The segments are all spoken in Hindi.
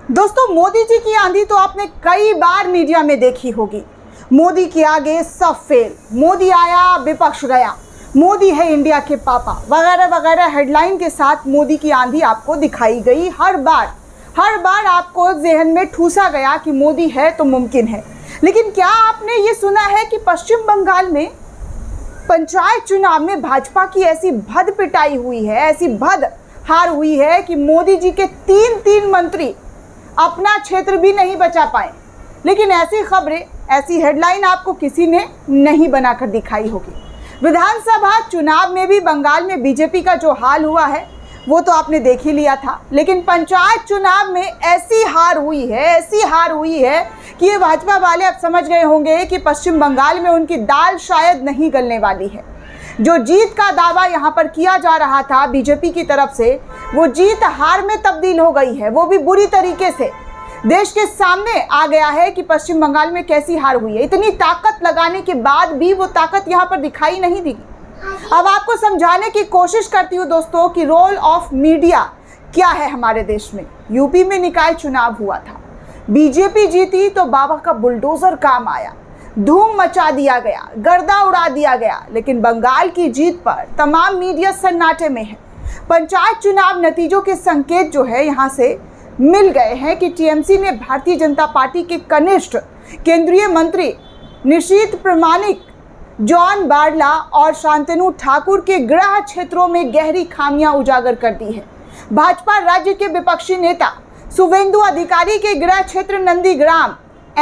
दोस्तों, मोदी जी की आंधी तो आपने कई बार मीडिया में देखी होगी। मोदी के आगे सब फेल, मोदी आया विपक्ष गया, मोदी है इंडिया के पापा वगैरह वगैरह हेडलाइन के साथ मोदी की आंधी आपको दिखाई गई। हर बार आपको जहन में ठूसा गया कि मोदी है तो मुमकिन है। लेकिन क्या आपने ये सुना है कि पश्चिम बंगाल में पंचायत चुनाव में भाजपा की ऐसी भद पिटाई हुई है, ऐसी भद हार हुई है कि मोदी जी के तीन मंत्री अपना क्षेत्र भी नहीं बचा पाए। लेकिन ऐसी खबरें, ऐसी हेडलाइन आपको किसी ने नहीं बनाकर दिखाई होगी। विधानसभा चुनाव में भी बंगाल में बीजेपी का जो हाल हुआ है वो तो आपने देख ही लिया था। लेकिन पंचायत चुनाव में ऐसी हार हुई है कि ये भाजपा वाले अब समझ गए होंगे कि पश्चिम बंगाल में उनकी दाल शायद नहीं गलने वाली है। जो जीत का दावा यहाँ पर किया जा रहा था बीजेपी की तरफ से, वो जीत हार में तब्दील हो गई है। वो भी बुरी तरीके से देश के सामने आ गया है कि पश्चिम बंगाल में कैसी हार हुई है। इतनी ताकत लगाने के बाद भी वो ताकत यहाँ पर दिखाई नहीं दी। अब आपको समझाने की कोशिश करती हूँ दोस्तों कि रोल ऑफ मीडिया क्या है हमारे देश में। यूपी में निकाय चुनाव हुआ था, बीजेपी जीती तो बाबा का बुलडोजर काम आया, धूम मचा दिया गया, गर्दा उड़ा दिया गया। लेकिन बंगाल की जीत पर तमाम मीडिया सन्नाटे में है। पंचायत चुनाव नतीजों के संकेत जो है यहाँ से मिल गए हैं कि टीएमसी ने भारतीय जनता पार्टी के कनिष्ठ केंद्रीय मंत्री निशीथ प्रामाणिक, जॉन बारला और शांतनु ठाकुर के गृह क्षेत्रों में गहरी खामियां उजागर कर दी है। भाजपा राज्य के विपक्षी नेता शुभेंदु अधिकारी के गृह क्षेत्र नंदीग्राम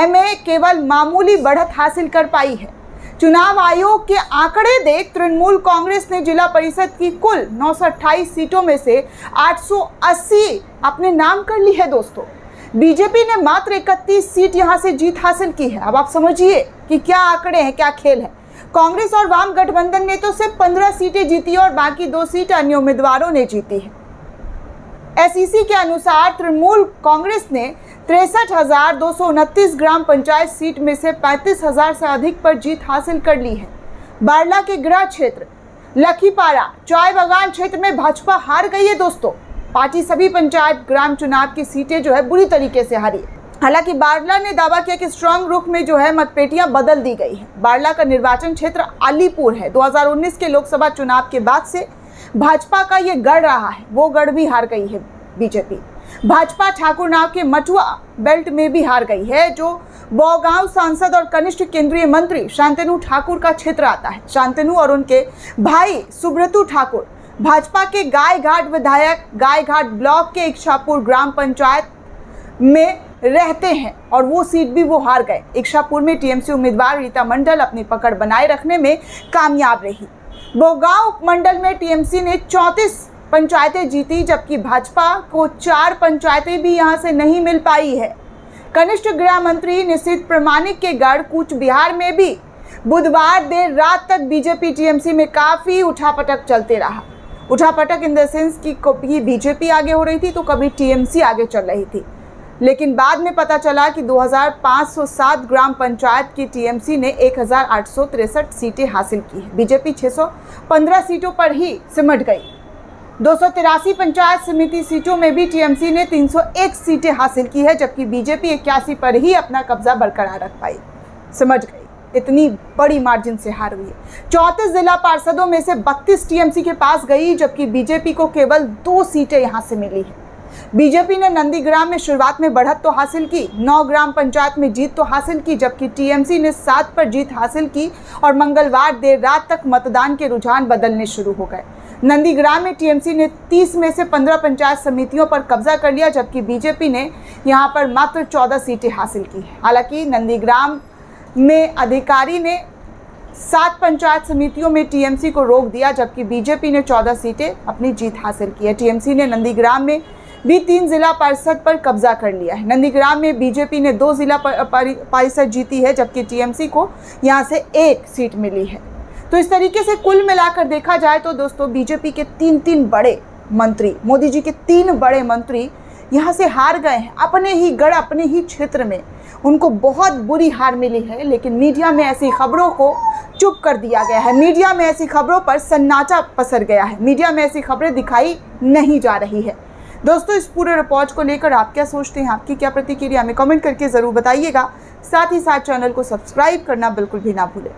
में केवल मामूली बढ़त हासिल कर पाई है। चुनाव आयोग के आंकड़े देख तृणमूल कांग्रेस ने जिला परिषद की कुल 928 सीटों में से 880 अपने नाम कर ली है। दोस्तों, बीजेपी ने मात्र 31 सीट यहां से जीत हासिल की है। अब आप समझिए कि क्या आंकड़े हैं, क्या खेल है। कांग्रेस और वाम गठबंधन ने तो सिर्फ 15 सीटें जीती और बाकी 2 सीट अन्य उम्मीदवारों ने जीती है। एसईसी के अनुसार तृणमूल कांग्रेस ने 63,229 ग्राम पंचायत सीट में से 35,000 से अधिक पर जीत हासिल कर ली है। बारला के गृह क्षेत्र लखीपारा चाय बागान क्षेत्र में भाजपा हार गई है। दोस्तों, पार्टी सभी पंचायत ग्राम चुनाव की सीटें जो है बुरी तरीके से हारी। हालांकि बारला ने दावा किया कि स्ट्रांग रूम में जो है मतपेटियां बदल दी गई है। बारला का निर्वाचन क्षेत्र अलीपुर है। 2019 के लोकसभा चुनाव के बाद से भाजपा का ये गढ़ रहा है, वो गढ़ भी हार गई है बीजेपी। भाजपा ठाकुर नाव के मटुआ बेल्ट में भी हार गई है, जो बोगांव सांसद और कनिष्ठ केंद्रीय मंत्री शांतनु ठाकुर का क्षेत्र आता है। शांतनु और उनके भाई सुब्रतु ठाकुर भाजपा के गायघाट विधायक गायघाट ब्लॉक के इच्छापुर ग्राम पंचायत में रहते हैं और वो सीट भी वो हार गए। इच्छापुर में टीएमसी उम्मीदवार रीता मंडल अपनी पकड़ बनाए रखने में कामयाब रही। बोगांव उपमंडल में टीएमसी ने 34 पंचायतें जीती, जबकि भाजपा को 4 पंचायतें भी यहां से नहीं मिल पाई है। कनिष्ठ गृह मंत्री निशीथ प्रामाणिक के गढ़ कूच बिहार में भी बुधवार देर रात तक बीजेपी टीएमसी में काफी उठापटक चलते रहा। उठापटक इन द सेंस कि कभी बीजेपी आगे हो रही थी तो कभी टीएमसी आगे चल रही थी। लेकिन बाद में पता चला कि 2507 ग्राम पंचायत की टीएमसी ने 1863 सीटें हासिल की है। बीजेपी 615 सीटों पर ही सिमट गई। 283 पंचायत समिति सीटों में भी टीएमसी ने 301 सीटें हासिल की है, जबकि बीजेपी 81 पर ही अपना कब्जा बरकरार रख पाई, सिमट गई। इतनी बड़ी मार्जिन से हार हुई है। 34 जिला पार्षदों में से 32 टीएमसी के पास गई, जबकि बीजेपी को केवल 2 सीटें यहां से मिली है। बीजेपी ने नंदीग्राम में शुरुआत में बढ़त तो हासिल की, 9 ग्राम पंचायत में जीत तो हासिल की, जबकि टीएमसी ने 7 पर जीत हासिल की और मंगलवार देर रात तक मतदान के रुझान बदलने शुरू हो गए। नंदीग्राम में टीएमसी ने 30 में से 15 पंचायत समितियों पर कब्जा कर लिया, जबकि बीजेपी ने यहां पर मात्र 14 सीटें हासिल की है। हालांकि नंदीग्राम में अधिकारी ने 7 पंचायत समितियों में टीएमसी को रोक दिया, जबकि बीजेपी ने 14 सीटें अपनी जीत हासिल की है। टीएमसी ने नंदीग्राम में भी 3 जिला परिषद पर कब्जा कर लिया है। नंदीग्राम में बीजेपी ने 2 जिला परिषद जीती है, जबकि टीएमसी को यहां से 1 सीट मिली है। तो इस तरीके से कुल मिलाकर देखा जाए तो दोस्तों, बीजेपी के 3 बड़े मंत्री, मोदी जी के 3 बड़े मंत्री यहाँ से हार गए हैं अपने ही गढ़, अपने ही क्षेत्र में। उनको बहुत बुरी हार मिली है। लेकिन मीडिया में ऐसी खबरों को चुप कर दिया गया है। मीडिया में ऐसी खबरों पर सन्नाटा पसर गया है। मीडिया में ऐसी खबरें दिखाई नहीं जा रही है। दोस्तों, इस पूरे रिपोर्ट को लेकर आप क्या सोचते हैं, आपकी क्या प्रतिक्रिया, हमें कमेंट करके ज़रूर बताइएगा। साथ ही साथ चैनल को सब्सक्राइब करना बिल्कुल भी ना भूलें।